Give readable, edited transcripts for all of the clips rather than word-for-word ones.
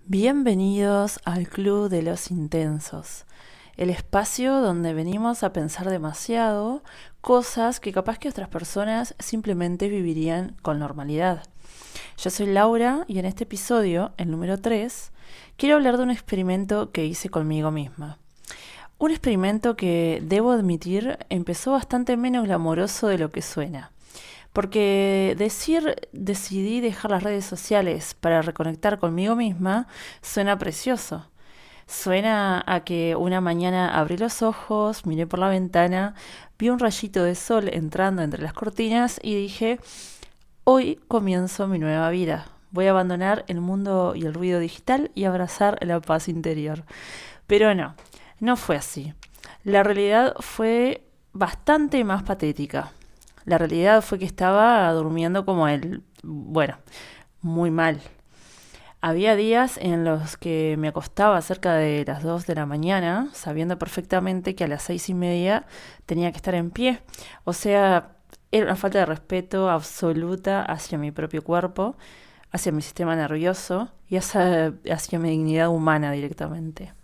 Bienvenidos al Club de los Intensos, el espacio donde venimos a pensar demasiado cosas que capaz que otras personas simplemente vivirían con normalidad. Yo soy Laura y en este episodio, el número 3, quiero hablar de un experimento que hice conmigo misma. Un experimento que, debo admitir, empezó bastante menos glamoroso de lo que suena. Porque decir decidí dejar las redes sociales para reconectar conmigo misma suena precioso. Suena a que una mañana abrí los ojos, miré por la ventana, vi un rayito de sol entrando entre las cortinas y dije, hoy comienzo mi nueva vida. Voy a abandonar el mundo y el ruido digital y abrazar la paz interior. Pero no fue así. La realidad fue bastante más patética. La realidad fue que estaba durmiendo como muy mal. Había días en los que me acostaba cerca de las 2 de la mañana, sabiendo perfectamente que a las 6:30 tenía que estar en pie. O sea, era una falta de respeto absoluta hacia mi propio cuerpo, hacia mi sistema nervioso y hacia mi dignidad humana directamente.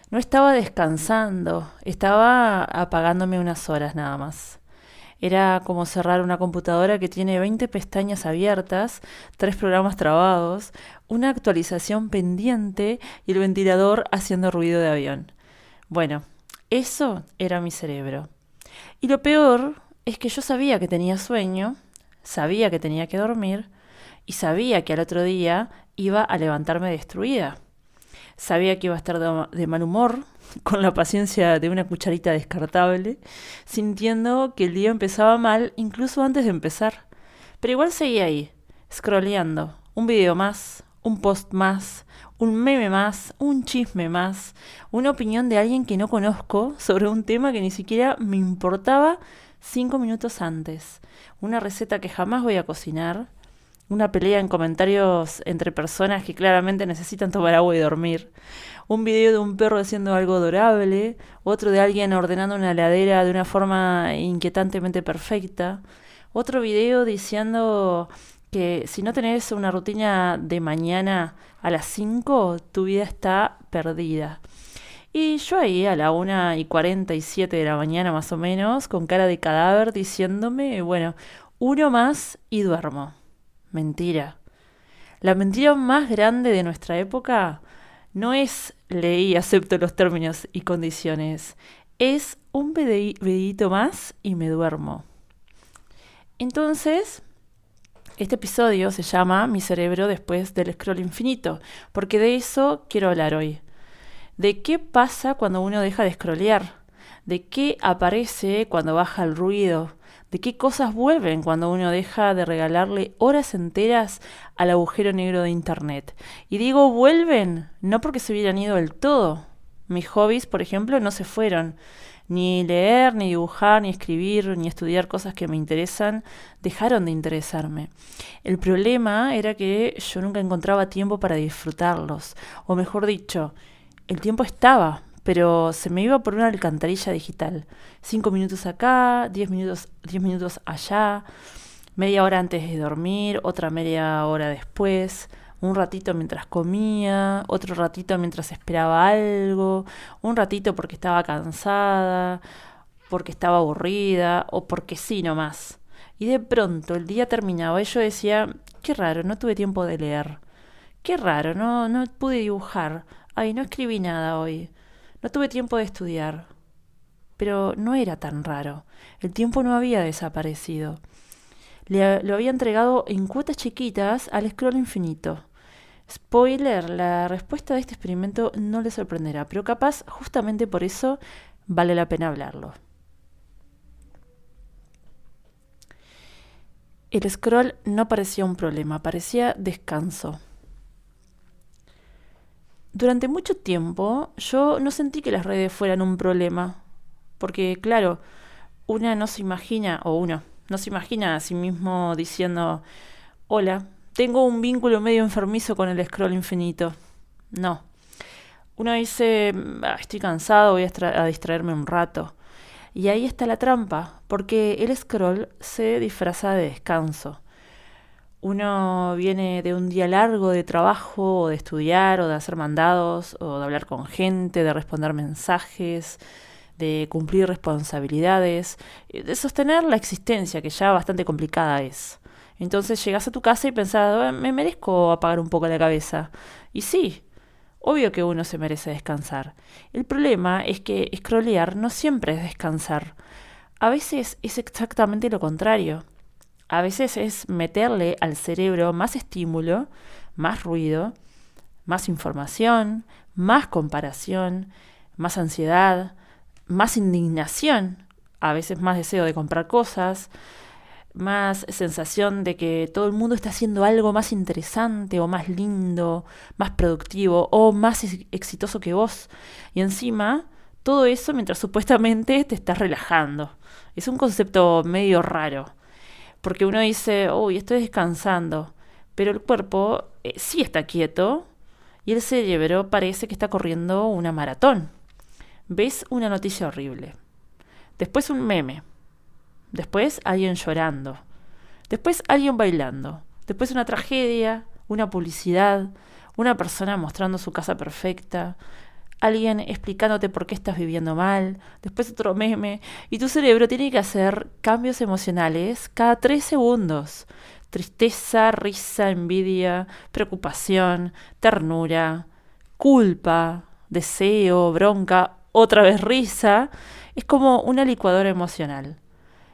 No estaba descansando, estaba apagándome unas horas nada más. Era como cerrar una computadora que tiene 20 pestañas abiertas, 3 programas trabados, una actualización pendiente y el ventilador haciendo ruido de avión. Bueno, eso era mi cerebro. Y lo peor es que yo sabía que tenía sueño, sabía que tenía que dormir y sabía que al otro día iba a levantarme destruida. Sabía que iba a estar de mal humor, con la paciencia de una cucharita descartable, sintiendo que el día empezaba mal incluso antes de empezar. Pero igual seguía ahí, scrolleando, un video más, un post más, un meme más, un chisme más, una opinión de alguien que no conozco sobre un tema que ni siquiera me importaba 5 minutos antes, una receta que jamás voy a cocinar, una pelea en comentarios entre personas que claramente necesitan tomar agua y dormir, un video de un perro haciendo algo adorable, otro de alguien ordenando una heladera de una forma inquietantemente perfecta, otro video diciendo que si no tenés una rutina de mañana a las 5, tu vida está perdida. Y yo ahí a la 1:47 de la mañana más o menos, con cara de cadáver, diciéndome, bueno, uno más y duermo. Mentira. La mentira más grande de nuestra época no es leí y acepto los términos y condiciones. Es un videíto más y me duermo. Entonces, este episodio se llama Mi cerebro después del scroll infinito, porque de eso quiero hablar hoy. De qué pasa cuando uno deja de scrollear. De qué aparece cuando baja el ruido. De qué cosas vuelven cuando uno deja de regalarle horas enteras al agujero negro de internet. Y digo vuelven, no porque se hubieran ido del todo. Mis hobbies, por ejemplo, no se fueron. Ni leer, ni dibujar, ni escribir, ni estudiar cosas que me interesan, dejaron de interesarme. El problema era que yo nunca encontraba tiempo para disfrutarlos. O mejor dicho, el tiempo estaba, pero se me iba por una alcantarilla digital. 5 minutos acá, 10 minutos allá, media hora antes de dormir, otra media hora después, un ratito mientras comía, otro ratito mientras esperaba algo, un ratito porque estaba cansada, porque estaba aburrida o porque sí nomás. Y de pronto el día terminaba y yo decía, qué raro, no tuve tiempo de leer. Qué raro, no pude dibujar. Ay, no escribí nada hoy. No tuve tiempo de estudiar. Pero no era tan raro. El tiempo no había desaparecido. Lo había entregado en cuotas chiquitas al scroll infinito. Spoiler, la respuesta de este experimento no le sorprenderá, pero capaz, justamente por eso, vale la pena hablarlo. El scroll no parecía un problema, parecía descanso. Durante mucho tiempo yo no sentí que las redes fueran un problema, porque claro, una no se imagina, o uno no se imagina a sí mismo diciendo, hola, tengo un vínculo medio enfermizo con el scroll infinito. No, uno dice, estoy cansado, voy a distraerme un rato. Y ahí está la trampa, porque el scroll se disfraza de descanso. Uno viene de un día largo de trabajo, o de estudiar, o de hacer mandados, o de hablar con gente, de responder mensajes, de cumplir responsabilidades, de sostener la existencia, que ya bastante complicada es. Entonces llegas a tu casa y pensás, me merezco apagar un poco la cabeza. Y sí, obvio que uno se merece descansar. El problema es que scrollear no siempre es descansar. A veces es exactamente lo contrario. A veces es meterle al cerebro más estímulo, más ruido, más información, más comparación, más ansiedad, más indignación, a veces más deseo de comprar cosas, más sensación de que todo el mundo está haciendo algo más interesante o más lindo, más productivo o más exitoso que vos. Y encima, todo eso mientras supuestamente te estás relajando. Es un concepto medio raro, porque uno dice, uy, estoy descansando, pero el cuerpo sí está quieto y el cerebro parece que está corriendo una maratón. Ves una noticia horrible, después un meme, después alguien llorando, después alguien bailando, después una tragedia, una publicidad, una persona mostrando su casa perfecta, alguien explicándote por qué estás viviendo mal, después otro meme, y tu cerebro tiene que hacer cambios emocionales cada 3 segundos. Tristeza, risa, envidia, preocupación, ternura, culpa, deseo, bronca, otra vez risa. Es como una licuadora emocional.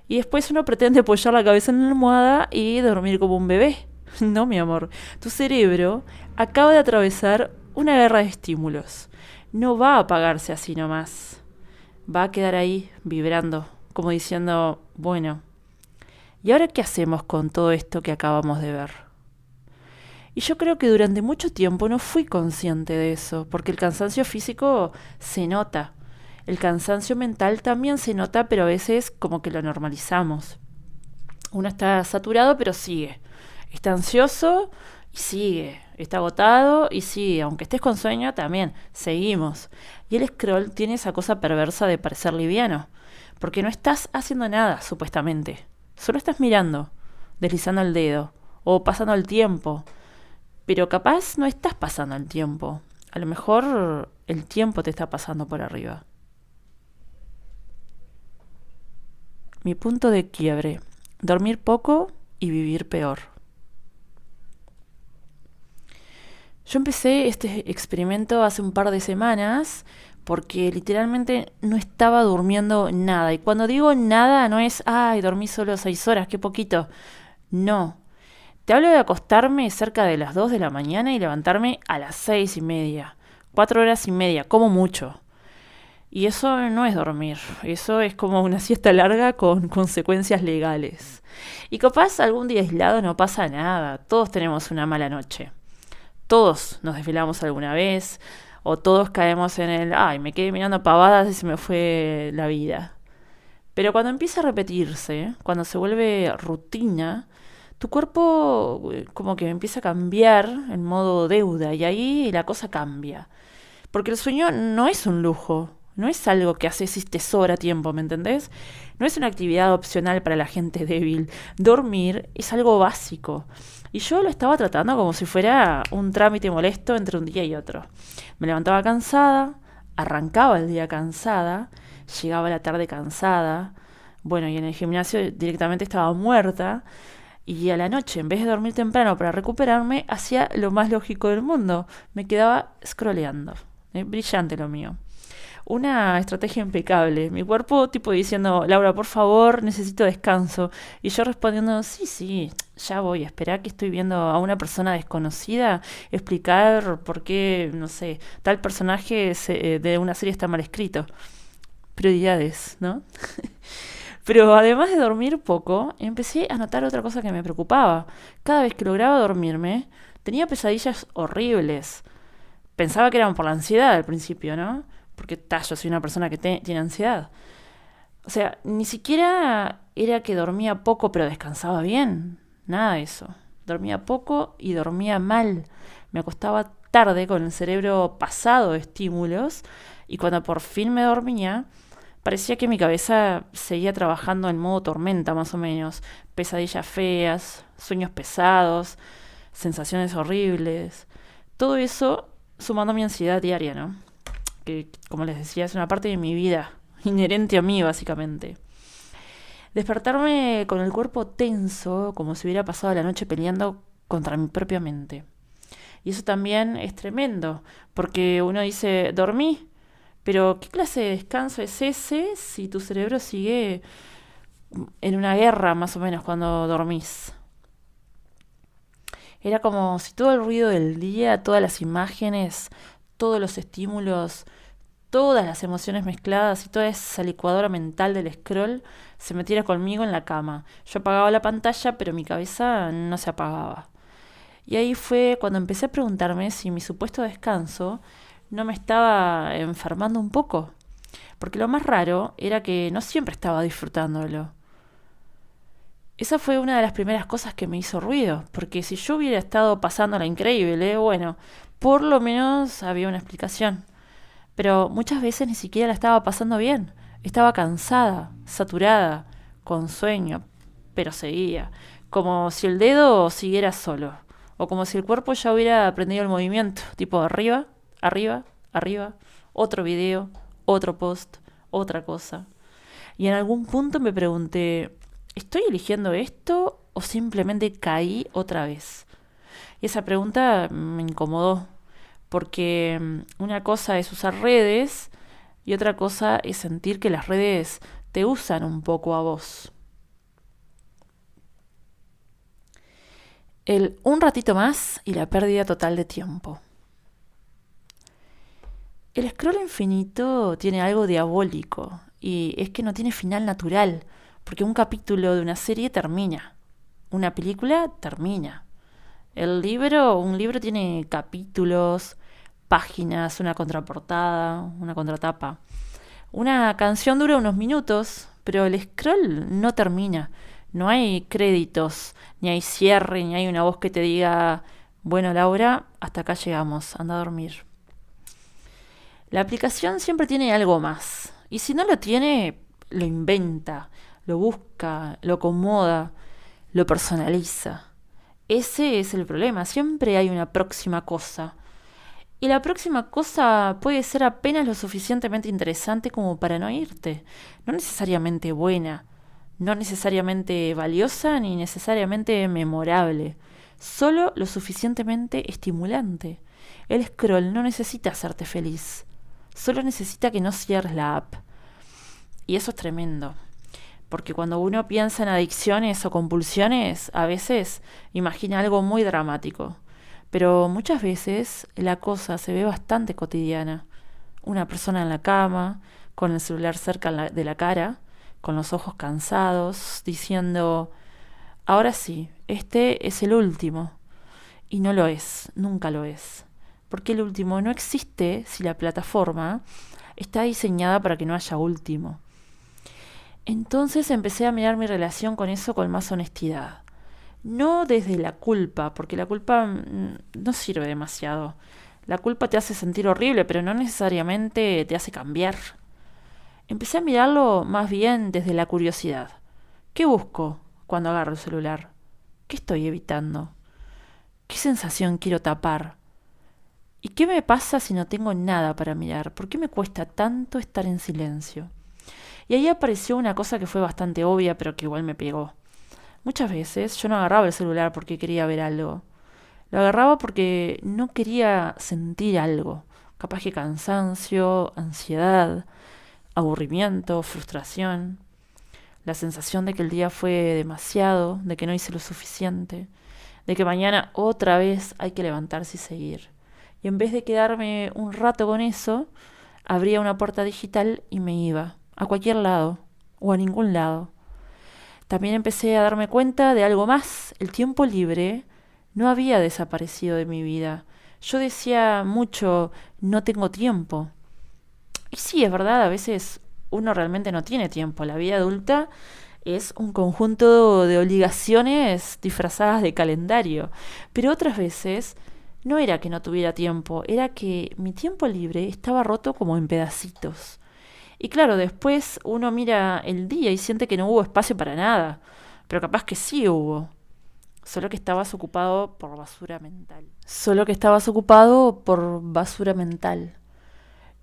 Y después uno pretende apoyar la cabeza en la almohada y dormir como un bebé. No, mi amor. Tu cerebro acaba de atravesar una guerra de estímulos. No va a apagarse así nomás. Va a quedar ahí, vibrando, como diciendo, bueno, ¿y ahora qué hacemos con todo esto que acabamos de ver? Y yo creo que durante mucho tiempo no fui consciente de eso, porque el cansancio físico se nota. El cansancio mental también se nota, pero a veces como que lo normalizamos. Uno está saturado, pero sigue. Está ansioso y sigue. Está agotado y sigue. Aunque estés con sueño, también seguimos. Y el scroll tiene esa cosa perversa de parecer liviano. Porque no estás haciendo nada, supuestamente. Solo estás mirando, deslizando el dedo o pasando el tiempo. Pero capaz no estás pasando el tiempo. A lo mejor el tiempo te está pasando por arriba. Mi punto de quiebre: dormir poco y vivir peor. Yo empecé este experimento hace un par de semanas porque literalmente no estaba durmiendo nada. Y cuando digo nada no es, ay, dormí solo 6 horas, qué poquito. No. Te hablo de acostarme cerca de las 2 de la mañana y levantarme a las 6:30. 4 horas y media, como mucho. Y eso no es dormir, eso es como una siesta larga con consecuencias legales. Y capaz algún día aislado no pasa nada, todos tenemos una mala noche. Todos nos desvelamos alguna vez, o todos caemos en el, ay, me quedé mirando pavadas y se me fue la vida. Pero cuando empieza a repetirse, cuando se vuelve rutina, tu cuerpo como que empieza a cambiar en modo deuda y ahí la cosa cambia. Porque el sueño no es un lujo, no es algo que haces y te sobra tiempo, ¿me entendés? No es una actividad opcional para la gente débil. Dormir es algo básico. Y yo lo estaba tratando como si fuera un trámite molesto entre un día y otro. Me levantaba cansada, arrancaba el día cansada, llegaba la tarde cansada. Bueno, y en el gimnasio directamente estaba muerta. Y a la noche, en vez de dormir temprano para recuperarme, hacía lo más lógico del mundo. Me quedaba scrolleando. Brillante lo mío. Una estrategia impecable. Mi cuerpo tipo diciendo, Laura, por favor, necesito descanso. Y yo respondiendo, sí, sí, ya voy. Esperá que estoy viendo a una persona desconocida explicar por qué, no sé, tal personaje de una serie está mal escrito. Prioridades, ¿no? Pero además de dormir poco, empecé a notar otra cosa que me preocupaba. Cada vez que lograba dormirme, tenía pesadillas horribles. Pensaba que eran por la ansiedad al principio, ¿no? Porque yo soy una persona que tiene ansiedad. O sea, ni siquiera era que dormía poco pero descansaba bien. Nada de eso. Dormía poco y dormía mal. Me acostaba tarde con el cerebro pasado de estímulos y cuando por fin me dormía, Parecía que mi cabeza seguía trabajando en modo tormenta, más o menos. Pesadillas feas, sueños pesados, sensaciones horribles. Todo eso sumando a mi ansiedad diaria, ¿no? Que, como les decía, es una parte de mi vida, inherente a mí, básicamente. Despertarme con el cuerpo tenso, como si hubiera pasado la noche peleando contra mi propia mente. Y eso también es tremendo, porque uno dice, dormí, pero ¿qué clase de descanso es ese si tu cerebro sigue en una guerra más o menos cuando dormís? Era como si todo el ruido del día, todas las imágenes, todos los estímulos, todas las emociones mezcladas y toda esa licuadora mental del scroll se metiera conmigo en la cama. Yo apagaba la pantalla, pero mi cabeza no se apagaba. Y ahí fue cuando empecé a preguntarme si mi supuesto descanso no me estaba enfermando un poco. Porque lo más raro era que no siempre estaba disfrutándolo. Esa fue una de las primeras cosas que me hizo ruido, porque si yo hubiera estado pasándola increíble, bueno, por lo menos había una explicación. Pero muchas veces ni siquiera la estaba pasando bien. Estaba cansada, saturada, con sueño, pero seguía, como si el dedo siguiera solo, o como si el cuerpo ya hubiera aprendido el movimiento, tipo arriba, arriba, arriba, otro video, otro post, otra cosa. Y en algún punto me pregunté, ¿estoy eligiendo esto o simplemente caí otra vez? Y esa pregunta me incomodó, porque una cosa es usar redes y otra cosa es sentir que las redes te usan un poco a vos. El un ratito más y la pérdida total de tiempo. El scroll infinito tiene algo diabólico y es que no tiene final natural, porque un capítulo de una serie termina, una película termina. Un libro tiene capítulos, páginas, una contraportada, una contratapa. Una canción dura unos minutos, pero el scroll no termina. No hay créditos, ni hay cierre, ni hay una voz que te diga, bueno, Laura, hasta acá llegamos, anda a dormir. La aplicación siempre tiene algo más. Y si no lo tiene, lo inventa, lo busca, lo acomoda, lo personaliza. Ese es el problema. Siempre hay una próxima cosa. Y la próxima cosa puede ser apenas lo suficientemente interesante como para no irte. No necesariamente buena, no necesariamente valiosa, ni necesariamente memorable. Solo lo suficientemente estimulante. El scroll no necesita hacerte feliz. Solo necesita que no cierres la app. Y eso es tremendo. Porque cuando uno piensa en adicciones o compulsiones, a veces imagina algo muy dramático. Pero muchas veces la cosa se ve bastante cotidiana. Una persona en la cama, con el celular cerca de la cara, con los ojos cansados, diciendo, ahora sí, este es el último. Y no lo es, nunca lo es. Porque el último no existe si la plataforma está diseñada para que no haya último. Entonces empecé a mirar mi relación con eso con más honestidad. No desde la culpa, porque la culpa no sirve demasiado. La culpa te hace sentir horrible, pero no necesariamente te hace cambiar. Empecé a mirarlo más bien desde la curiosidad. ¿Qué busco cuando agarro el celular? ¿Qué estoy evitando? ¿Qué sensación quiero tapar? ¿Y qué me pasa si no tengo nada para mirar? ¿Por qué me cuesta tanto estar en silencio? Y ahí apareció una cosa que fue bastante obvia, pero que igual me pegó. Muchas veces yo no agarraba el celular porque quería ver algo. Lo agarraba porque no quería sentir algo. Capaz que cansancio, ansiedad, aburrimiento, frustración. La sensación de que el día fue demasiado, de que no hice lo suficiente, de que mañana otra vez hay que levantarse y seguir. Y en vez de quedarme un rato con eso, abría una puerta digital y me iba. A cualquier lado, o a ningún lado. También empecé a darme cuenta de algo más. El tiempo libre no había desaparecido de mi vida. Yo decía mucho, no tengo tiempo. Y sí, es verdad, a veces uno realmente no tiene tiempo. La vida adulta es un conjunto de obligaciones disfrazadas de calendario. Pero otras veces no era que no tuviera tiempo, era que mi tiempo libre estaba roto como en pedacitos. Y claro, después uno mira el día y siente que no hubo espacio para nada, pero capaz que sí hubo. Solo que estabas ocupado por basura mental. Solo que estabas ocupado por basura mental.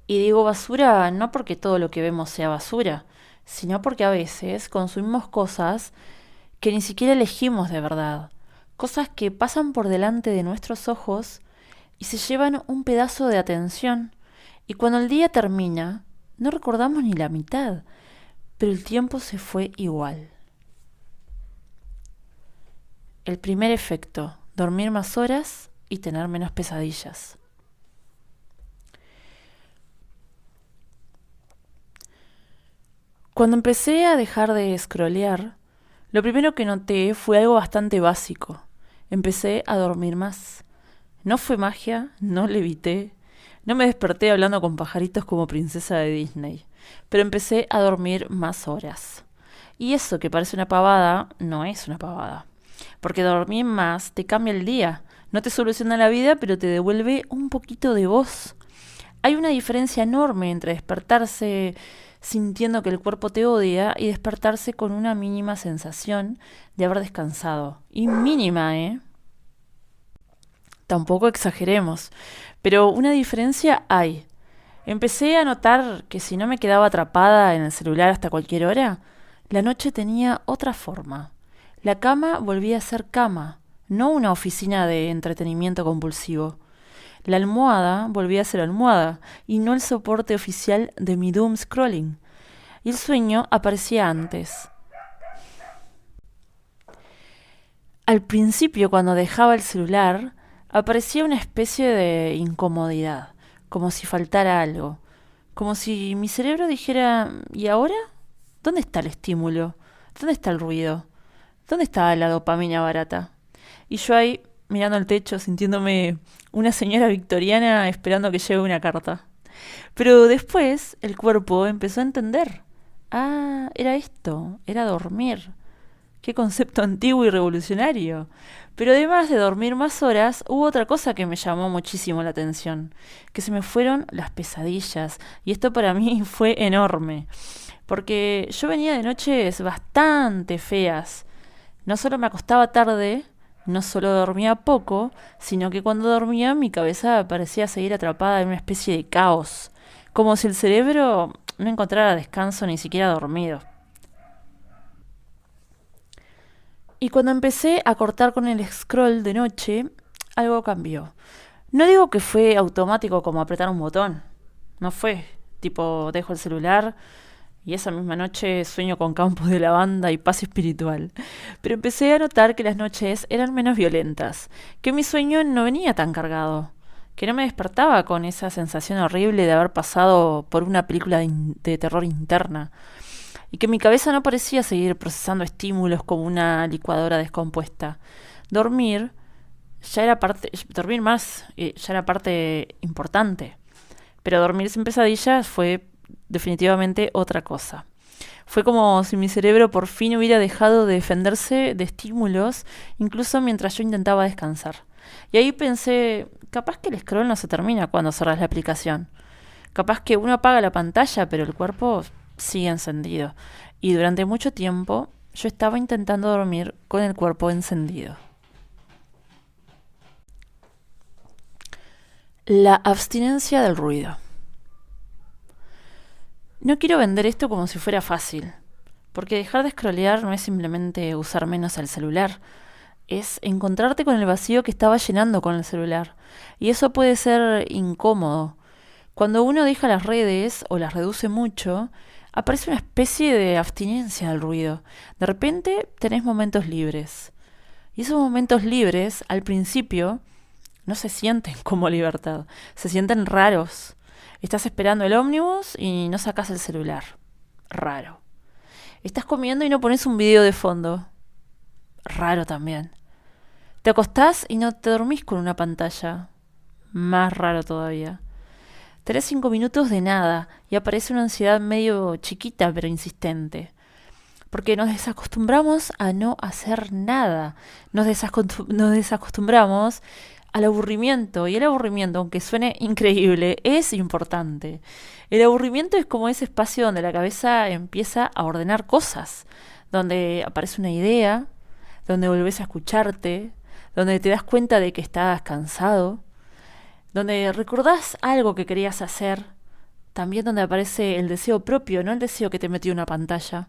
Y digo basura no porque todo lo que vemos sea basura, sino porque a veces consumimos cosas que ni siquiera elegimos de verdad. Cosas que pasan por delante de nuestros ojos y se llevan un pedazo de atención. Y cuando el día termina, no recordamos ni la mitad, pero el tiempo se fue igual. El primer efecto, dormir más horas y tener menos pesadillas. Cuando empecé a dejar de scrollear, lo primero que noté fue algo bastante básico. Empecé a dormir más. No fue magia, no levité, no me desperté hablando con pajaritos como princesa de Disney, pero empecé a dormir más horas. Y eso que parece una pavada, no es una pavada. Porque dormir más te cambia el día. No te soluciona la vida, pero te devuelve un poquito de voz. Hay una diferencia enorme entre despertarse sintiendo que el cuerpo te odia y despertarse con una mínima sensación de haber descansado. Y mínima, ¿eh? Tampoco exageremos, pero una diferencia hay. Empecé a notar que si no me quedaba atrapada en el celular hasta cualquier hora, la noche tenía otra forma. La cama volvía a ser cama, no una oficina de entretenimiento compulsivo. La almohada volvía a ser almohada y no el soporte oficial de mi doom scrolling. Y el sueño aparecía antes. Al principio, cuando dejaba el celular, aparecía una especie de incomodidad, como si faltara algo, como si mi cerebro dijera, ¿y ahora? ¿Dónde está el estímulo? ¿Dónde está el ruido? ¿Dónde está la dopamina barata? Y yo ahí, mirando el techo, sintiéndome una señora victoriana esperando que llegue una carta. Pero después el cuerpo empezó a entender. Ah, era esto, era dormir. Qué concepto antiguo y revolucionario. Pero además de dormir más horas, hubo otra cosa que me llamó muchísimo la atención, que se me fueron las pesadillas. Y esto para mí fue enorme, porque yo venía de noches bastante feas. No solo me acostaba tarde, no solo dormía poco, sino que cuando dormía mi cabeza parecía seguir atrapada en una especie de caos, como si el cerebro no encontrara descanso ni siquiera dormido. Y cuando empecé a cortar con el scroll de noche, algo cambió. No digo que fue automático como apretar un botón. No fue tipo dejo el celular y esa misma noche sueño con campos de lavanda y paz espiritual. Pero empecé a notar que las noches eran menos violentas, que mi sueño no venía tan cargado, que no me despertaba con esa sensación horrible de haber pasado por una película de terror interna y que mi cabeza no parecía seguir procesando estímulos como una licuadora descompuesta. Dormir ya era parte, dormir más ya era parte importante, pero dormir sin pesadillas fue definitivamente otra cosa. Fue como si mi cerebro por fin hubiera dejado de defenderse de estímulos, incluso mientras yo intentaba descansar. Y ahí pensé, capaz que el scroll no se termina cuando cerras la aplicación. Capaz que uno apaga la pantalla, pero el cuerpo sigue encendido. Y durante mucho tiempo yo estaba intentando dormir con el cuerpo encendido. La abstinencia del ruido. No quiero vender esto como si fuera fácil, porque dejar de scrollear no es simplemente usar menos el celular, es encontrarte con el vacío que estaba llenando con el celular. Y eso puede ser incómodo. Cuando uno deja las redes o las reduce mucho, aparece una especie de abstinencia del ruido. De repente tenés momentos libres. Y esos momentos libres, al principio, no se sienten como libertad, se sienten raros. Estás esperando el ómnibus y no sacas el celular. Raro. Estás comiendo y no pones un video de fondo. Raro también. Te acostás y no te dormís con una pantalla. Más raro todavía. Tenés 5 minutos de nada y aparece una ansiedad medio chiquita pero insistente. Porque nos desacostumbramos a no hacer nada. Nos desacostumbramos al aburrimiento. Y el aburrimiento, aunque suene increíble, es importante. El aburrimiento es como ese espacio donde la cabeza empieza a ordenar cosas, donde aparece una idea, donde volvés a escucharte, donde te das cuenta de que estás cansado, donde recordás algo que querías hacer, también donde aparece el deseo propio, no el deseo que te metió una pantalla.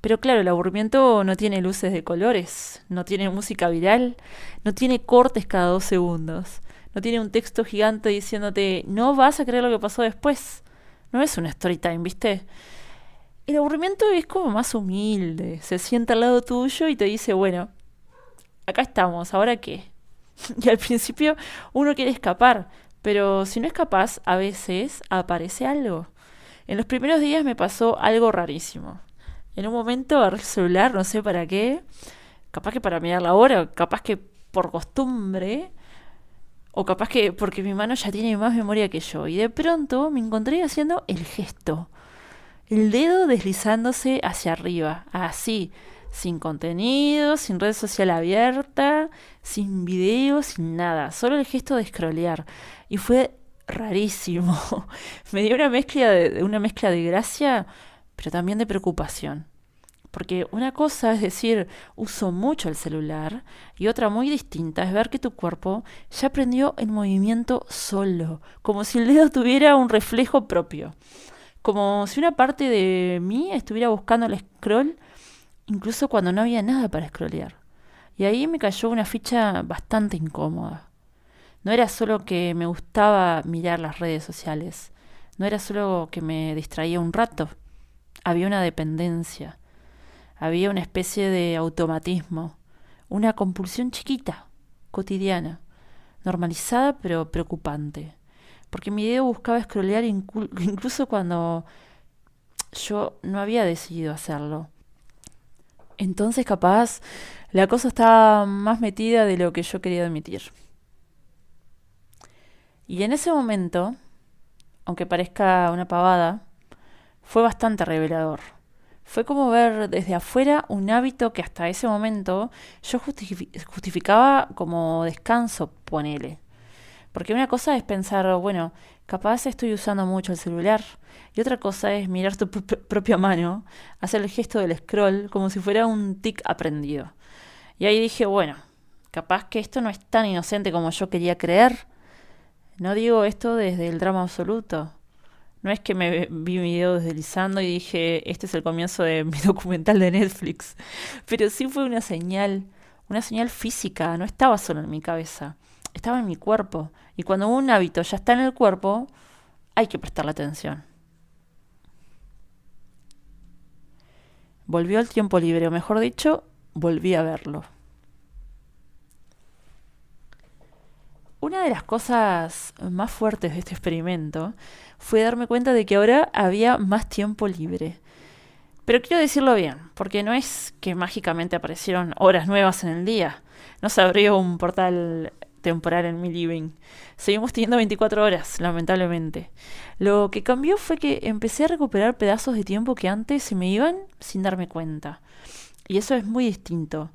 Pero claro, el aburrimiento no tiene luces de colores, no tiene música viral, no tiene cortes cada 2 segundos, no tiene un texto gigante diciéndote no vas a creer lo que pasó después. No es un story time, ¿viste? El aburrimiento es como más humilde, se sienta al lado tuyo y te dice, bueno, acá estamos, ¿ahora qué? Y al principio uno quiere escapar, pero si no es capaz, a veces aparece algo. En los primeros días me pasó algo rarísimo. En un momento agarré el celular, no sé para qué, capaz que para mirar la hora, capaz que por costumbre, o capaz que porque mi mano ya tiene más memoria que yo. Y de pronto me encontré haciendo el gesto, el dedo deslizándose hacia arriba, así, sin contenido, sin red social abierta, sin video, sin nada, solo el gesto de scrollear. Y fue rarísimo. Me dio una mezcla de gracia, pero también de preocupación. Porque una cosa es decir, uso mucho el celular, y otra muy distinta es ver que tu cuerpo ya aprendió el movimiento solo, como si el dedo tuviera un reflejo propio. Como si una parte de mí estuviera buscando el scroll, incluso cuando no había nada para scrollear. Y ahí me cayó una ficha bastante incómoda. No era solo que me gustaba mirar las redes sociales, no era solo que me distraía un rato, había una dependencia, había una especie de automatismo, una compulsión chiquita, cotidiana, normalizada pero preocupante. Porque mi dedo buscaba scrollear incluso cuando yo no había decidido hacerlo. Entonces capaz la cosa estaba más metida de lo que yo quería admitir. Y en ese momento, aunque parezca una pavada, fue bastante revelador. Fue como ver desde afuera un hábito que hasta ese momento yo justificaba como descanso, ponele. Porque una cosa es pensar, bueno, capaz estoy usando mucho el celular. Y otra cosa es mirar tu propia mano, hacer el gesto del scroll como si fuera un tic aprendido. Y ahí dije, bueno, capaz que esto no es tan inocente como yo quería creer. No digo esto desde el drama absoluto. No es que me vi mi video deslizando y dije, este es el comienzo de mi documental de Netflix. Pero sí fue una señal física, no estaba solo en mi cabeza, estaba en mi cuerpo. Y cuando un hábito ya está en el cuerpo, hay que prestarle atención. Volvió el tiempo libre, o mejor dicho, volví a verlo. Una de las cosas más fuertes de este experimento fue darme cuenta de que ahora había más tiempo libre. Pero quiero decirlo bien, porque no es que mágicamente aparecieron horas nuevas en el día. No se abrió un portal temporal en mi living. Seguimos teniendo 24 horas, lamentablemente. Lo que cambió fue que empecé a recuperar pedazos de tiempo que antes se me iban sin darme cuenta. Y eso es muy distinto,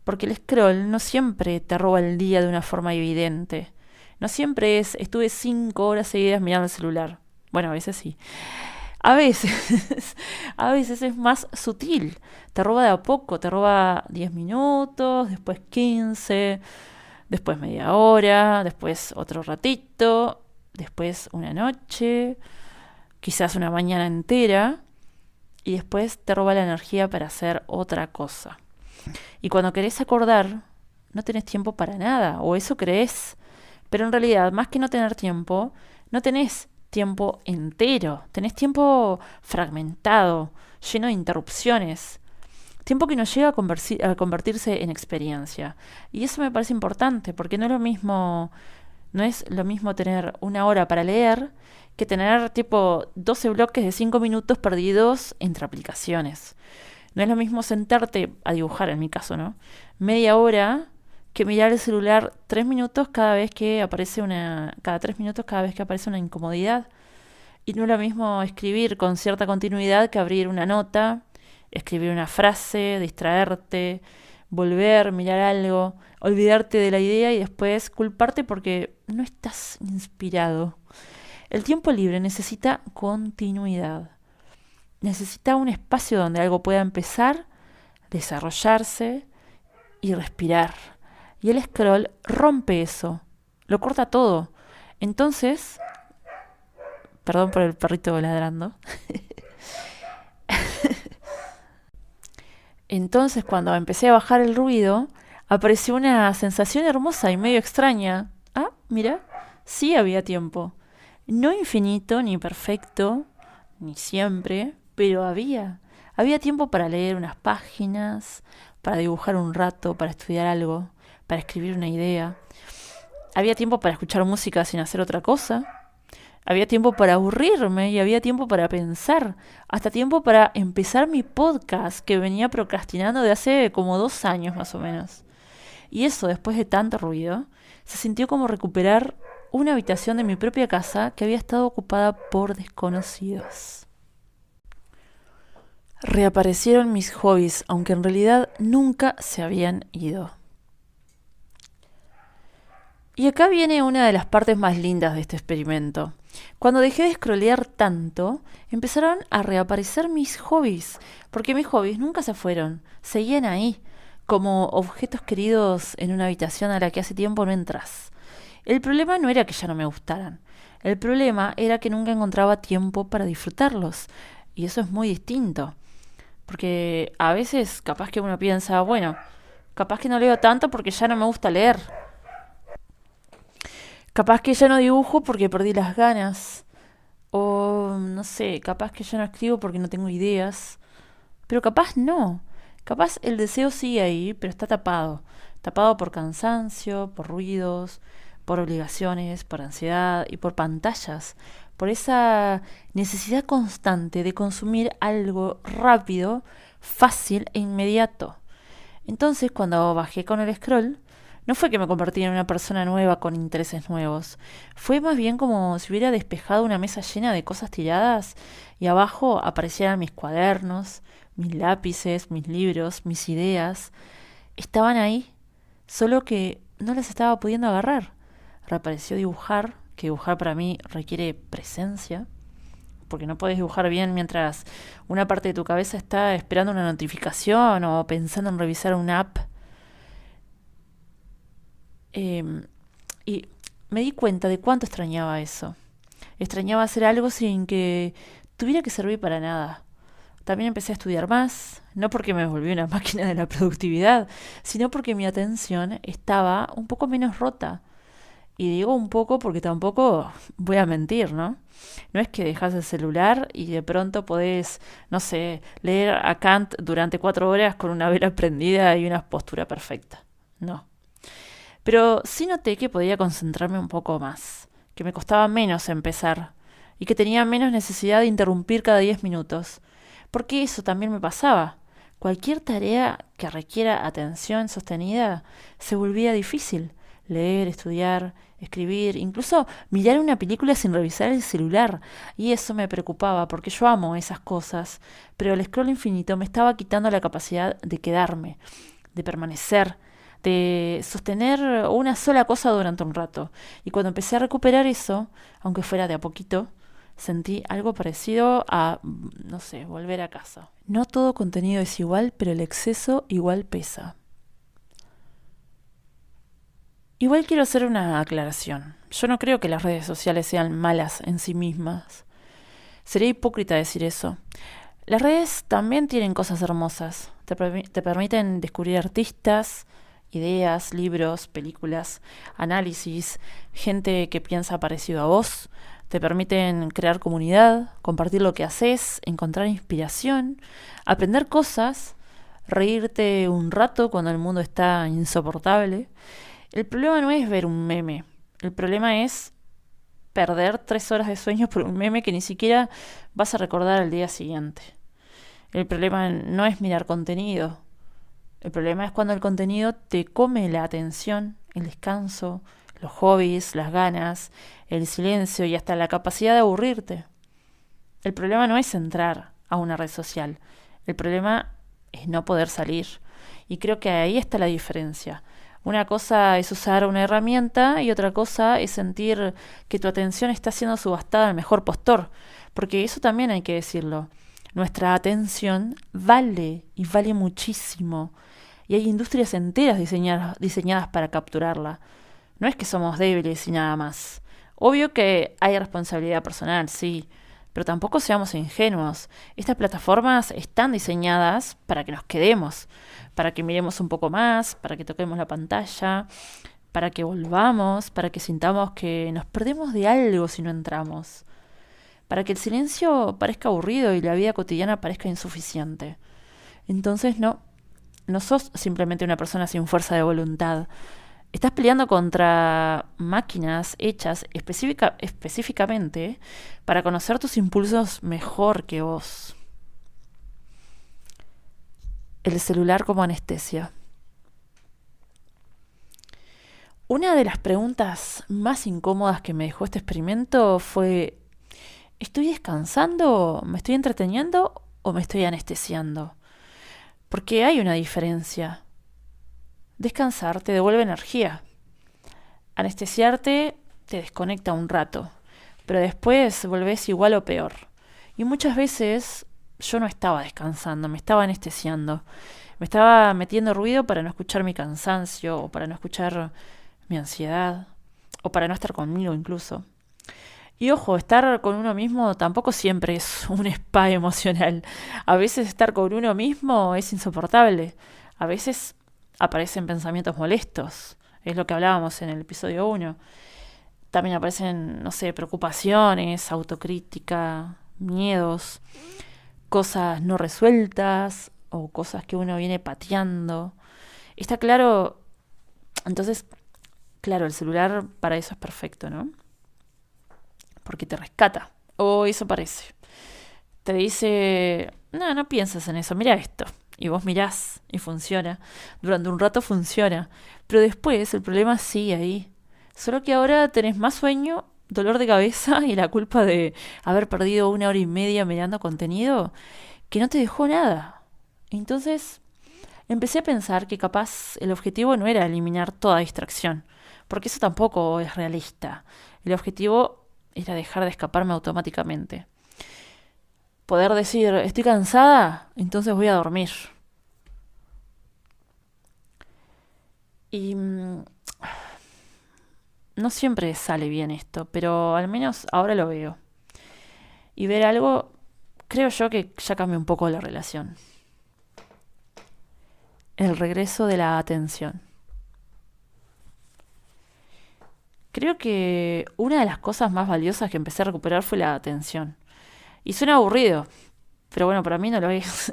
porque el scroll no siempre te roba el día de una forma evidente. No siempre estuve 5 horas seguidas mirando el celular. Bueno, a veces sí. A veces, a veces es más sutil. Te roba de a poco, te roba 10 minutos, después 15, después media hora, después otro ratito, después una noche, quizás una mañana entera, y después te roba la energía para hacer otra cosa. Y cuando querés acordar, no tenés tiempo para nada, o eso crees. Pero en realidad, más que no tener tiempo, no tenés tiempo entero, tenés tiempo fragmentado, lleno de interrupciones. Tiempo que no llega a convertirse en experiencia. Y eso me parece importante, porque no es lo mismo tener 1 hora para leer que tener tipo 12 bloques de 5 minutos perdidos entre aplicaciones. No es lo mismo sentarte a dibujar, en mi caso, ¿no? Media hora que mirar el celular 3 minutos cada 3 minutos cada vez que aparece una incomodidad. Y no es lo mismo escribir con cierta continuidad que abrir una nota, escribir una frase, distraerte, volver, mirar algo, olvidarte de la idea y después culparte porque no estás inspirado. El tiempo libre necesita continuidad. Necesita un espacio donde algo pueda empezar, desarrollarse y respirar. Y el scroll rompe eso, lo corta todo. Entonces, perdón por el perrito ladrando. Entonces, cuando empecé a bajar el ruido, apareció una sensación hermosa y medio extraña. Ah, mira, sí había tiempo. No infinito ni perfecto, ni siempre, pero había. Había tiempo para leer unas páginas, para dibujar un rato, para estudiar algo, para escribir una idea. Había tiempo para escuchar música sin hacer otra cosa. Había tiempo para aburrirme y había tiempo para pensar. Hasta tiempo para empezar mi podcast que venía procrastinando de hace como 2 años más o menos. Y eso, después de tanto ruido, se sintió como recuperar una habitación de mi propia casa que había estado ocupada por desconocidos. Reaparecieron mis hobbies, aunque en realidad nunca se habían ido. Y acá viene una de las partes más lindas de este experimento. Cuando dejé de scrollear tanto, empezaron a reaparecer mis hobbies, porque mis hobbies nunca se fueron, seguían ahí, como objetos queridos en una habitación a la que hace tiempo no entras. El problema no era que ya no me gustaran, el problema era que nunca encontraba tiempo para disfrutarlos, y eso es muy distinto, porque a veces capaz que uno piensa, bueno, capaz que no leo tanto porque ya no me gusta leer. Capaz que ya no dibujo porque perdí las ganas. O no sé, capaz que ya no escribo porque no tengo ideas. Pero capaz no. Capaz el deseo sigue ahí, pero está tapado. Tapado por cansancio, por ruidos, por obligaciones, por ansiedad y por pantallas. Por esa necesidad constante de consumir algo rápido, fácil e inmediato. Entonces, cuando bajé con el scroll, no fue que me convertí en una persona nueva con intereses nuevos. Fue más bien como si hubiera despejado una mesa llena de cosas tiradas y abajo aparecieran mis cuadernos, mis lápices, mis libros, mis ideas. Estaban ahí, solo que no las estaba pudiendo agarrar. Reapareció dibujar, que dibujar para mí requiere presencia, porque no puedes dibujar bien mientras una parte de tu cabeza está esperando una notificación o pensando en revisar una app. Y me di cuenta de cuánto extrañaba eso. Extrañaba hacer algo sin que tuviera que servir para nada. También empecé a estudiar más, no porque me volví una máquina de la productividad, sino porque mi atención estaba un poco menos rota. Y digo un poco porque tampoco voy a mentir, ¿no? No es que dejas el celular y de pronto podés, no sé, leer a Kant durante 4 horas con una vela prendida y una postura perfecta. No. Pero sí noté que podía concentrarme un poco más, que me costaba menos empezar y que tenía menos necesidad de interrumpir cada 10 minutos. Porque eso también me pasaba. Cualquier tarea que requiera atención sostenida se volvía difícil. Leer, estudiar, escribir, incluso mirar una película sin revisar el celular. Y eso me preocupaba porque yo amo esas cosas, pero el scroll infinito me estaba quitando la capacidad de quedarme, de permanecer, de sostener una sola cosa durante un rato. Y cuando empecé a recuperar eso, aunque fuera de a poquito, sentí algo parecido a, no sé, volver a casa. No todo contenido es igual, pero el exceso igual pesa. Igual quiero hacer una aclaración. Yo no creo que las redes sociales sean malas en sí mismas. Sería hipócrita decir eso. Las redes también tienen cosas hermosas. Te permiten descubrir artistas, ideas, libros, películas, análisis, gente que piensa parecido a vos. Te permiten crear comunidad, compartir lo que haces, encontrar inspiración, aprender cosas, reírte un rato cuando el mundo está insoportable. El problema no es ver un meme, el problema es perder 3 horas de sueño por un meme que ni siquiera vas a recordar al día siguiente. El problema no es mirar contenido, el problema es cuando el contenido te come la atención, el descanso, los hobbies, las ganas, el silencio y hasta la capacidad de aburrirte. El problema no es entrar a una red social, el problema es no poder salir. Y creo que ahí está la diferencia. Una cosa es usar una herramienta y otra cosa es sentir que tu atención está siendo subastada al mejor postor. Porque eso también hay que decirlo. Nuestra atención vale y vale muchísimo. Y hay industrias enteras diseñadas para capturarla. No es que somos débiles y nada más. Obvio que hay responsabilidad personal, sí, pero tampoco seamos ingenuos. Estas plataformas están diseñadas para que nos quedemos, para que miremos un poco más, para que toquemos la pantalla, para que volvamos, para que sintamos que nos perdemos de algo si no entramos, para que el silencio parezca aburrido y la vida cotidiana parezca insuficiente. Entonces no sos simplemente una persona sin fuerza de voluntad. Estás peleando contra máquinas hechas específicamente para conocer tus impulsos mejor que vos. El celular como anestesia. Una de las preguntas más incómodas que me dejó este experimento fue: ¿estoy descansando, me estoy entreteniendo o me estoy anestesiando? Porque hay una diferencia. Descansar te devuelve energía. Anestesiarte te desconecta un rato, pero después volvés igual o peor. Y muchas veces yo no estaba descansando, me estaba anestesiando. Me estaba metiendo ruido para no escuchar mi cansancio, o para no escuchar mi ansiedad, o para no estar conmigo incluso. Y ojo, estar con uno mismo tampoco siempre es un spa emocional. A veces estar con uno mismo es insoportable. A veces aparecen pensamientos molestos. Es lo que hablábamos en el episodio 1. También aparecen, no sé, preocupaciones, autocrítica, miedos, cosas no resueltas o cosas que uno viene pateando. Está claro, entonces, claro, el celular para eso es perfecto, ¿no? Porque te rescata. O eso parece. Te dice, no pienses en eso, mira esto. Y vos mirás y funciona. Durante un rato funciona. Pero después el problema sigue ahí. Solo que ahora tenés más sueño, dolor de cabeza y la culpa de haber perdido 1 hora y media mirando contenido que no te dejó nada. Entonces empecé a pensar que capaz el objetivo no era eliminar toda distracción. Porque eso tampoco es realista. El objetivo era dejar de escaparme automáticamente. Poder decir, estoy cansada, entonces voy a dormir. Y no siempre sale bien esto, pero al menos ahora lo veo. Y ver algo, creo yo que ya cambia un poco la relación. El regreso de la atención. Creo que una de las cosas más valiosas que empecé a recuperar fue la atención. Y suena aburrido, pero bueno, para mí no lo es.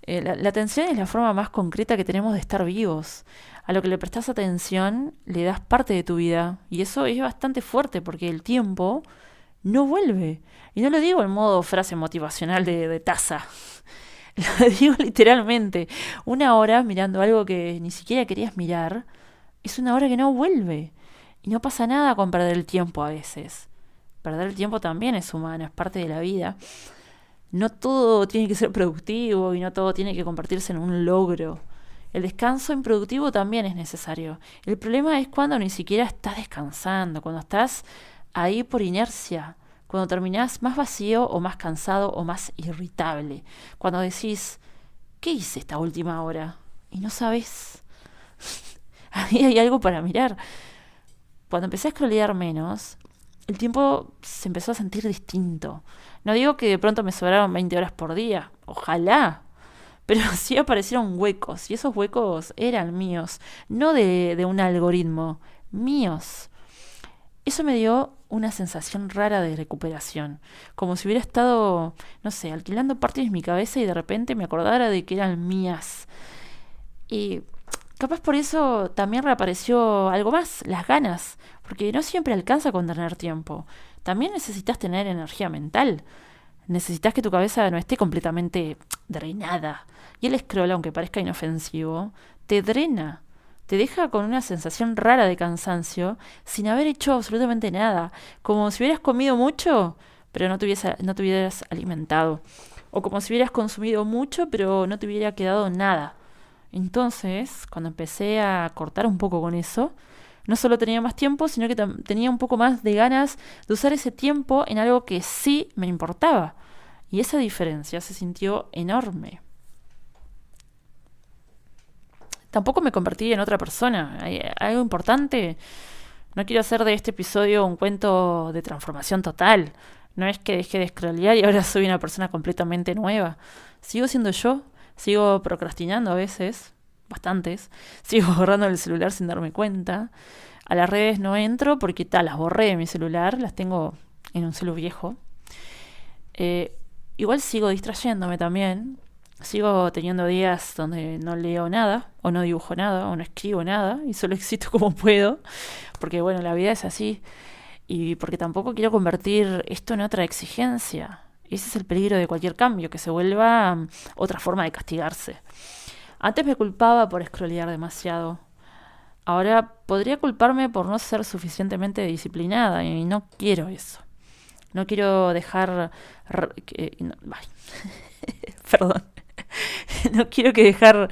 La atención es la forma más concreta que tenemos de estar vivos. A lo que le prestas atención, le das parte de tu vida. Y eso es bastante fuerte porque el tiempo no vuelve. Y no lo digo en modo frase motivacional de taza. Lo digo literalmente. 1 hora mirando algo que ni siquiera querías mirar es 1 hora que no vuelve. Y no pasa nada con perder el tiempo a veces. Perder el tiempo también es humano, es parte de la vida. No todo tiene que ser productivo y no todo tiene que convertirse en un logro. El descanso improductivo también es necesario. El problema es cuando ni siquiera estás descansando, cuando estás ahí por inercia, cuando terminás más vacío o más cansado o más irritable. Cuando decís, ¿qué hice esta última hora? Y no sabes. Ahí hay algo para mirar. Cuando empecé a scrollear menos, el tiempo se empezó a sentir distinto. No digo que de pronto me sobraron 20 horas por día, ojalá, pero sí aparecieron huecos, y esos huecos eran míos, no de un algoritmo, míos. Eso me dio una sensación rara de recuperación, como si hubiera estado, no sé, alquilando partes de mi cabeza y de repente me acordara de que eran mías. Y capaz por eso también reapareció algo más, las ganas, porque no siempre alcanza con tener tiempo. También necesitas tener energía mental. Necesitas que tu cabeza no esté completamente drenada. Y el scroll, aunque parezca inofensivo, te drena. Te deja con una sensación rara de cansancio sin haber hecho absolutamente nada. Como si hubieras comido mucho, pero no te hubieras alimentado. O como si hubieras consumido mucho, pero no te hubiera quedado nada. Entonces, cuando empecé a cortar un poco con eso, no solo tenía más tiempo, sino que tenía un poco más de ganas de usar ese tiempo en algo que sí me importaba. Y esa diferencia se sintió enorme. Tampoco me convertí en otra persona. Algo importante, no quiero hacer de este episodio un cuento de transformación total. No es que dejé de scrollear y ahora soy una persona completamente nueva. Sigo siendo yo, sigo procrastinando a veces, bastantes. Sigo borrando el celular sin darme cuenta. A las redes no entro porque las borré de mi celular, las tengo en un celular viejo. Igual sigo distrayéndome también. Sigo teniendo días donde no leo nada, o no dibujo nada, o no escribo nada, y solo existo como puedo, porque bueno, la vida es así, y porque tampoco quiero convertir esto en otra exigencia. Ese es el peligro de cualquier cambio, que se vuelva otra forma de castigarse. Antes me culpaba por scrollear demasiado. Ahora podría culparme por no ser suficientemente disciplinada, y no quiero eso. No quiero dejar... Perdón. No quiero que dejar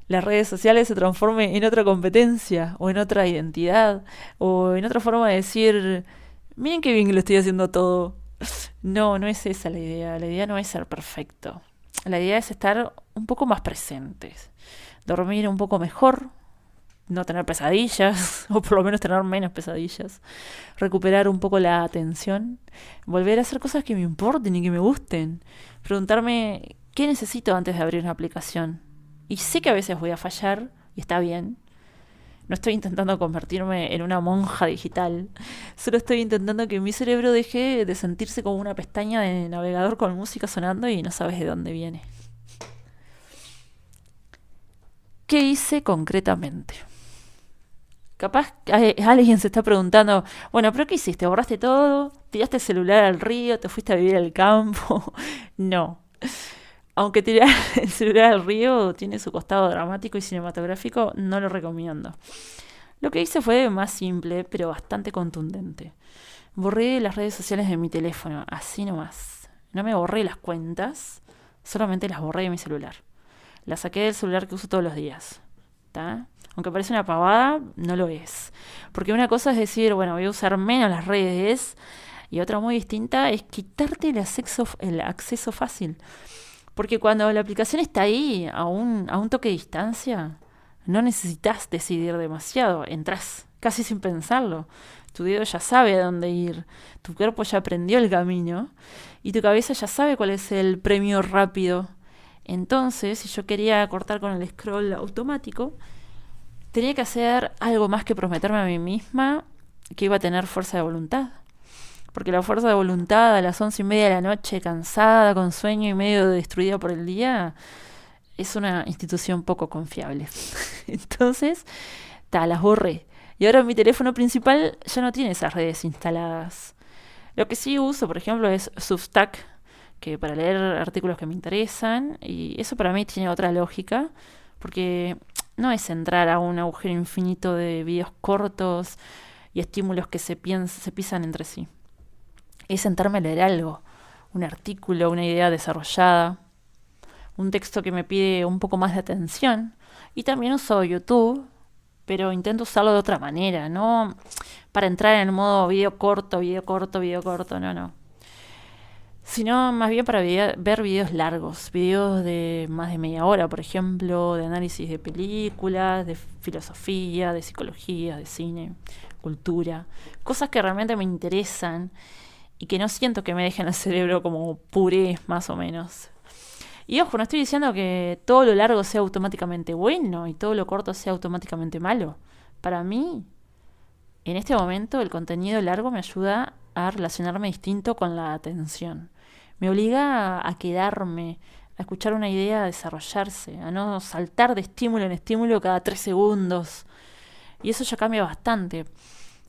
las redes sociales se transforme en otra competencia o en otra identidad o en otra forma de decir, miren qué bien que lo estoy haciendo todo. No, no es esa la idea. La idea no es ser perfecto. La idea es estar un poco más presentes, dormir un poco mejor, no tener pesadillas, o por lo menos tener menos pesadillas, recuperar un poco la atención, volver a hacer cosas que me importen y que me gusten, preguntarme qué necesito antes de abrir una aplicación. Y sé que a veces voy a fallar, y está bien. No estoy intentando convertirme en una monja digital, solo estoy intentando que mi cerebro deje de sentirse como una pestaña de navegador con música sonando y no sabes de dónde viene. ¿Qué hice concretamente? Capaz alguien se está preguntando, bueno, ¿pero qué hiciste? ¿Borraste todo? ¿Tiraste el celular al río? ¿Te fuiste a vivir al campo? No. Aunque tirar el celular al río tiene su costado dramático y cinematográfico, no lo recomiendo. Lo que hice fue más simple, pero bastante contundente. Borré las redes sociales de mi teléfono, así nomás. No me borré las cuentas, solamente las borré de mi celular. Las saqué del celular que uso todos los días. ¿Tá? Aunque parece una pavada, no lo es. Porque una cosa es decir, bueno, voy a usar menos las redes, y otra muy distinta es quitarte el acceso fácil. Porque cuando la aplicación está ahí, a un toque de distancia, no necesitas decidir demasiado. Entras casi sin pensarlo. Tu dedo ya sabe a dónde ir. Tu cuerpo ya aprendió el camino. Y tu cabeza ya sabe cuál es el premio rápido. Entonces, si yo quería cortar con el scroll automático, tenía que hacer algo más que prometerme a mí misma que iba a tener fuerza de voluntad. Porque la fuerza de voluntad a las 11:30 de la noche, cansada, con sueño y medio destruida por el día, es una institución poco confiable. Entonces, las borré. Y ahora mi teléfono principal ya no tiene esas redes instaladas. Lo que sí uso, por ejemplo, es Substack, que para leer artículos que me interesan, y eso para mí tiene otra lógica, porque no es entrar a un agujero infinito de videos cortos y estímulos que se pisan entre sí. Es sentarme a leer algo, un artículo, una idea desarrollada, un texto que me pide un poco más de atención. Y también uso YouTube, pero intento usarlo de otra manera, no para entrar en el modo video corto, no. Sino más bien para ver videos largos, videos de más de media hora, por ejemplo, de análisis de películas, de filosofía, de psicología, de cine, cultura, cosas que realmente me interesan y que no siento que me dejen el cerebro como puré, más o menos. Y ojo, no estoy diciendo que todo lo largo sea automáticamente bueno y todo lo corto sea automáticamente malo. Para mí, en este momento, el contenido largo me ayuda a relacionarme distinto con la atención. Me obliga a quedarme, a escuchar una idea desarrollarse, a no saltar de estímulo en estímulo cada 3 segundos. Y eso ya cambia bastante.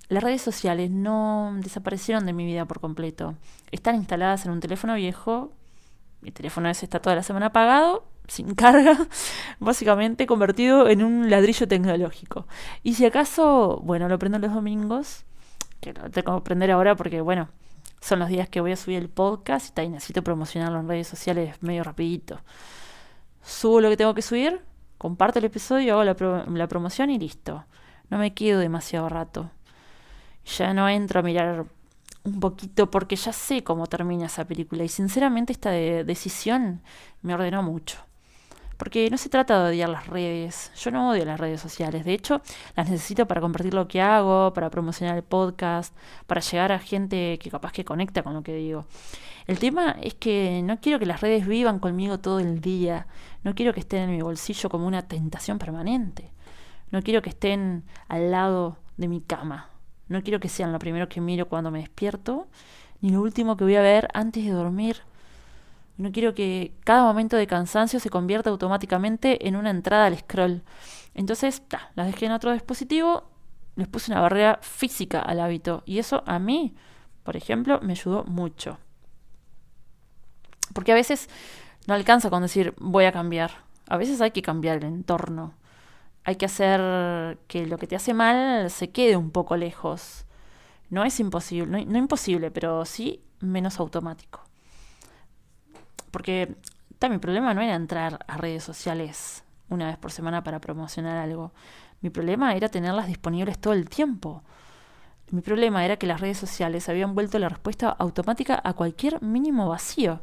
Las redes sociales no desaparecieron de mi vida por completo. Están instaladas en un teléfono viejo. Mi teléfono ese está toda la semana apagado, sin carga, básicamente convertido en un ladrillo tecnológico. Y si acaso, bueno, lo prendo los domingos, que lo tengo que prender ahora porque, bueno, son los días que voy a subir el podcast y necesito promocionarlo en redes sociales medio rapidito. Subo lo que tengo que subir Comparto el episodio, hago la promoción y listo. No me quedo demasiado rato. Ya no entro a mirar un poquito porque ya sé cómo termina esa película. Y sinceramente esta decisión me ordenó mucho. Porque no se trata de odiar las redes. Yo no odio las redes sociales. De hecho, las necesito para compartir lo que hago, para promocionar el podcast, para llegar a gente que capaz que conecta con lo que digo. El tema es que no quiero que las redes vivan conmigo todo el día. No quiero que estén en mi bolsillo como una tentación permanente. No quiero que estén al lado de mi cama. No quiero que sean lo primero que miro cuando me despierto, ni lo último que voy a ver antes de dormir. No quiero que cada momento de cansancio se convierta automáticamente en una entrada al scroll. Entonces, las dejé en otro dispositivo, les puse una barrera física al hábito. Y eso a mí, por ejemplo, me ayudó mucho. Porque a veces no alcanza con decir voy a cambiar. A veces hay que cambiar el entorno. Hay que hacer que lo que te hace mal se quede un poco lejos. No es imposible, no imposible, pero sí menos automático. Porque mi problema no era entrar a redes sociales una vez por semana para promocionar algo. Mi problema era tenerlas disponibles todo el tiempo. Mi problema era que las redes sociales habían vuelto la respuesta automática a cualquier mínimo vacío.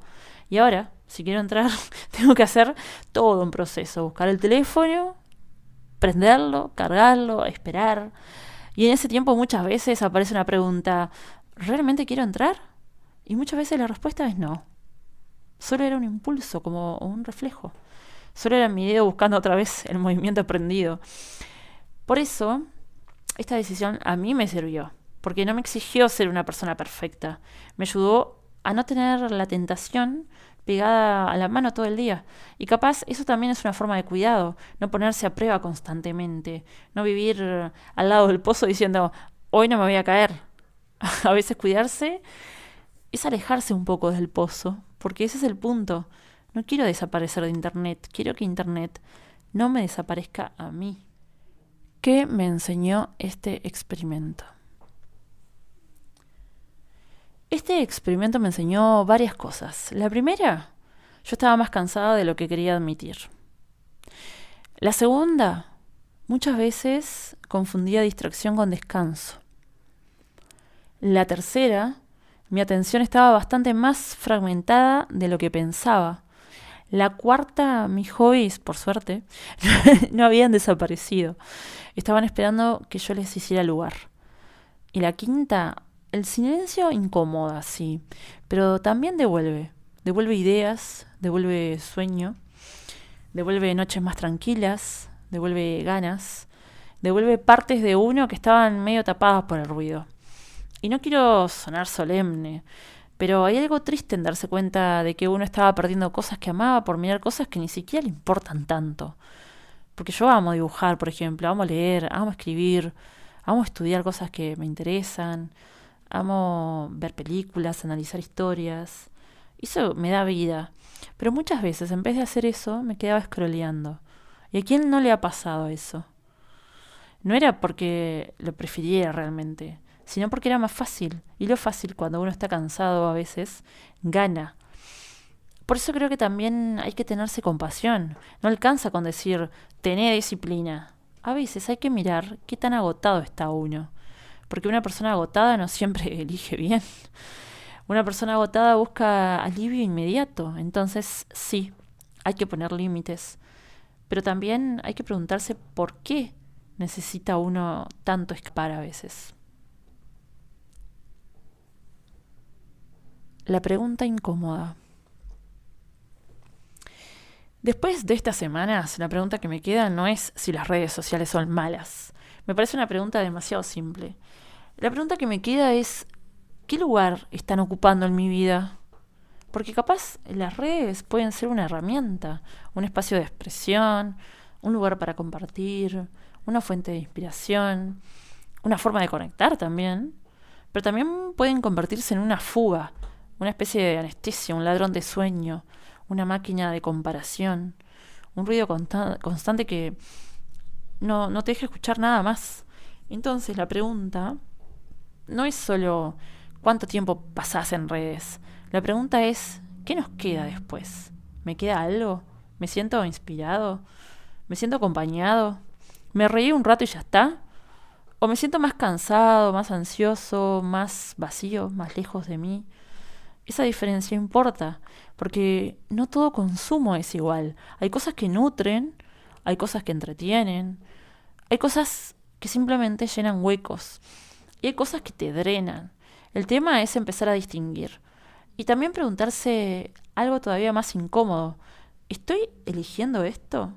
Y ahora, si quiero entrar, tengo que hacer todo un proceso. Buscar el teléfono, prenderlo, cargarlo, esperar. Y en ese tiempo muchas veces aparece una pregunta, ¿realmente quiero entrar? Y muchas veces la respuesta es no. Solo era un impulso, como un reflejo. Solo era mi dedo buscando otra vez el movimiento prendido. Por eso, esta decisión a mí me sirvió, porque no me exigió ser una persona perfecta. Me ayudó a no tener la tentación pegada a la mano todo el día. Y capaz eso también es una forma de cuidado, no ponerse a prueba constantemente, no vivir al lado del pozo diciendo, hoy no me voy a caer. A veces cuidarse es alejarse un poco del pozo, porque ese es el punto. No quiero desaparecer de Internet, quiero que Internet no me desaparezca a mí. ¿Qué me enseñó este experimento? Este experimento me enseñó varias cosas. La primera, yo estaba más cansada de lo que quería admitir. La segunda, muchas veces confundía distracción con descanso. La tercera, mi atención estaba bastante más fragmentada de lo que pensaba. La cuarta, mis hobbies, por suerte, no habían desaparecido. Estaban esperando que yo les hiciera lugar. Y la quinta, el silencio incomoda, sí, pero también devuelve. Devuelve ideas, devuelve sueño, devuelve noches más tranquilas, devuelve ganas, devuelve partes de uno que estaban medio tapadas por el ruido. Y no quiero sonar solemne, pero hay algo triste en darse cuenta de que uno estaba perdiendo cosas que amaba por mirar cosas que ni siquiera le importan tanto. Porque yo amo dibujar, por ejemplo, amo leer, amo escribir, amo estudiar cosas que me interesan, amo ver películas, analizar historias. Eso me da vida. Pero muchas veces, en vez de hacer eso, me quedaba scrolleando. ¿Y a quién no le ha pasado eso? No era porque lo prefiriera realmente, sino porque era más fácil. Y lo fácil, cuando uno está cansado a veces, gana. Por eso creo que también hay que tenerse compasión. No alcanza con decir, tené disciplina. A veces hay que mirar qué tan agotado está uno. Porque una persona agotada no siempre elige bien. Una persona agotada busca alivio inmediato. Entonces, sí, hay que poner límites. Pero también hay que preguntarse por qué necesita uno tanto escapar a veces. La pregunta incómoda. Después de estas semanas, la pregunta que me queda no es si las redes sociales son malas. Me parece una pregunta demasiado simple. La pregunta que me queda es, ¿qué lugar están ocupando en mi vida? Porque capaz las redes pueden ser una herramienta, un espacio de expresión, un lugar para compartir, una fuente de inspiración, una forma de conectar también. Pero también pueden convertirse en una fuga, una especie de anestesia, un ladrón de sueño, una máquina de comparación, un ruido constante que no te deja escuchar nada más. Entonces la pregunta no es solo cuánto tiempo pasás en redes. La pregunta es, ¿qué nos queda después? ¿Me queda algo? ¿Me siento inspirado? ¿Me siento acompañado? ¿Me reí un rato y ya está? ¿O me siento más cansado, más ansioso, más vacío, más lejos de mí? Esa diferencia importa, porque no todo consumo es igual. Hay cosas que nutren, hay cosas que entretienen, hay cosas que simplemente llenan huecos y hay cosas que te drenan. El tema es empezar a distinguir y también preguntarse algo todavía más incómodo. ¿Estoy eligiendo esto?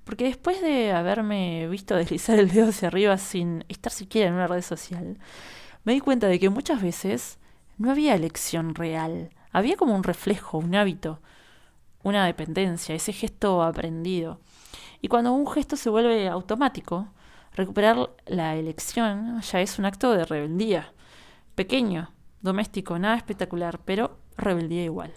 Porque después de haberme visto deslizar el dedo hacia arriba sin estar siquiera en una red social, me di cuenta de que muchas veces no había elección real. Había como un reflejo, un hábito, una dependencia, ese gesto aprendido. Y cuando un gesto se vuelve automático, recuperar la elección ya es un acto de rebeldía. Pequeño, doméstico, nada espectacular, pero rebeldía igual.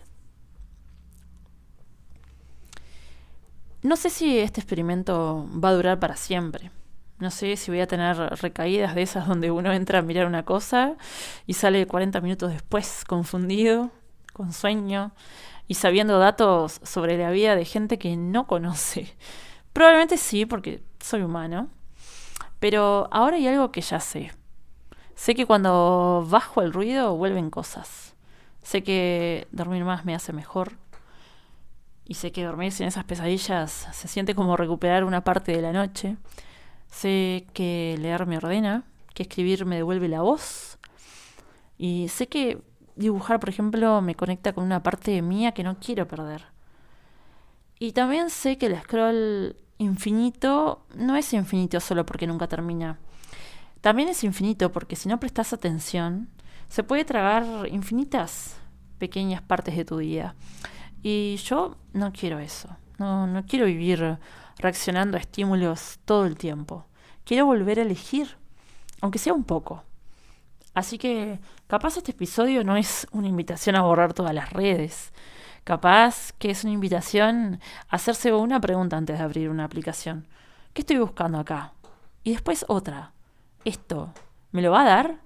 No sé si este experimento va a durar para siempre. No sé si voy a tener recaídas de esas donde uno entra a mirar una cosa y sale 40 minutos después confundido, con sueño y sabiendo datos sobre la vida de gente que no conoce. Probablemente sí, porque soy humano. Pero ahora hay algo que ya sé. Sé que cuando bajo el ruido vuelven cosas. Sé que dormir más me hace mejor. Y sé que dormir sin esas pesadillas se siente como recuperar una parte de la noche. Sé que leer me ordena, que escribir me devuelve la voz. Y sé que dibujar, por ejemplo, me conecta con una parte mía que no quiero perder. Y también sé que el scroll infinito no es infinito solo porque nunca termina. También es infinito porque si no prestas atención, se puede tragar infinitas pequeñas partes de tu día. Y yo no quiero eso. No quiero vivir reaccionando a estímulos todo el tiempo. Quiero volver a elegir, aunque sea un poco. Así que capaz este episodio no es una invitación a borrar todas las redes. Capaz que es una invitación a hacerse una pregunta antes de abrir una aplicación. ¿Qué estoy buscando acá? Y después otra. ¿Esto me lo va a dar?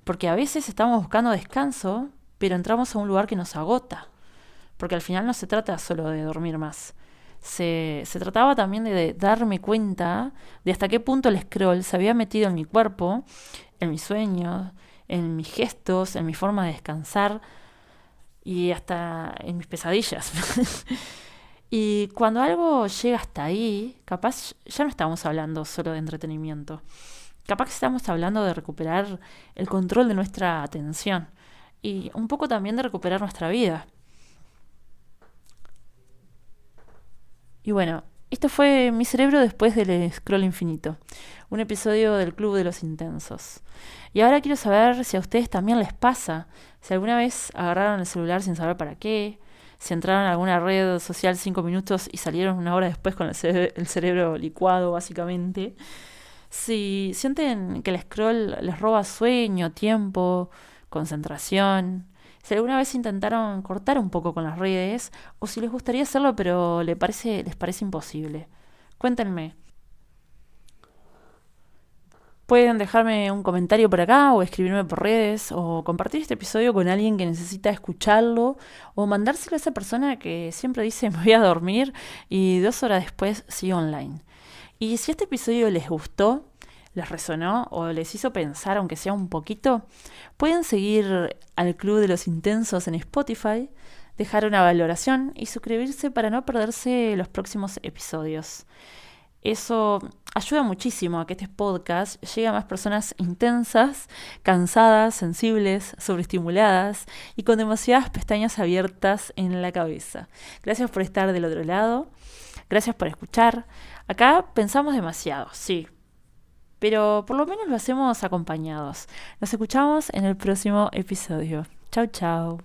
Porque a veces estamos buscando descanso, pero entramos a un lugar que nos agota. Porque al final no se trata solo de dormir más. Se trataba también de darme cuenta de hasta qué punto el scroll se había metido en mi cuerpo, en mis sueños, en mis gestos, en mi forma de descansar y hasta en mis pesadillas. Y cuando algo llega hasta ahí, capaz ya no estamos hablando solo de entretenimiento. Capaz que estamos hablando de recuperar el control de nuestra atención y un poco también de recuperar nuestra vida. Y bueno, esto fue Mi cerebro después del scroll infinito, un episodio del Club de los Intensos. Y ahora quiero saber si a ustedes también les pasa, si alguna vez agarraron el celular sin saber para qué, si entraron a alguna red social 5 minutos y salieron una hora después con el cerebro licuado, básicamente. Si sienten que el scroll les roba sueño, tiempo, concentración, si alguna vez intentaron cortar un poco con las redes o si les gustaría hacerlo pero les parece imposible. Cuéntenme. Pueden dejarme un comentario por acá o escribirme por redes o compartir este episodio con alguien que necesita escucharlo o mandárselo a esa persona que siempre dice me voy a dormir y 2 horas después sigue online. Y si este episodio les gustó, les resonó o les hizo pensar, aunque sea un poquito, pueden seguir al Club de los Intensos en Spotify, dejar una valoración y suscribirse para no perderse los próximos episodios. Eso ayuda muchísimo a que este podcast llegue a más personas intensas, cansadas, sensibles, sobreestimuladas y con demasiadas pestañas abiertas en la cabeza. Gracias por estar del otro lado. Gracias por escuchar. Acá pensamos demasiado, sí, pero por lo menos lo hacemos acompañados. Nos escuchamos en el próximo episodio. Chau, chau.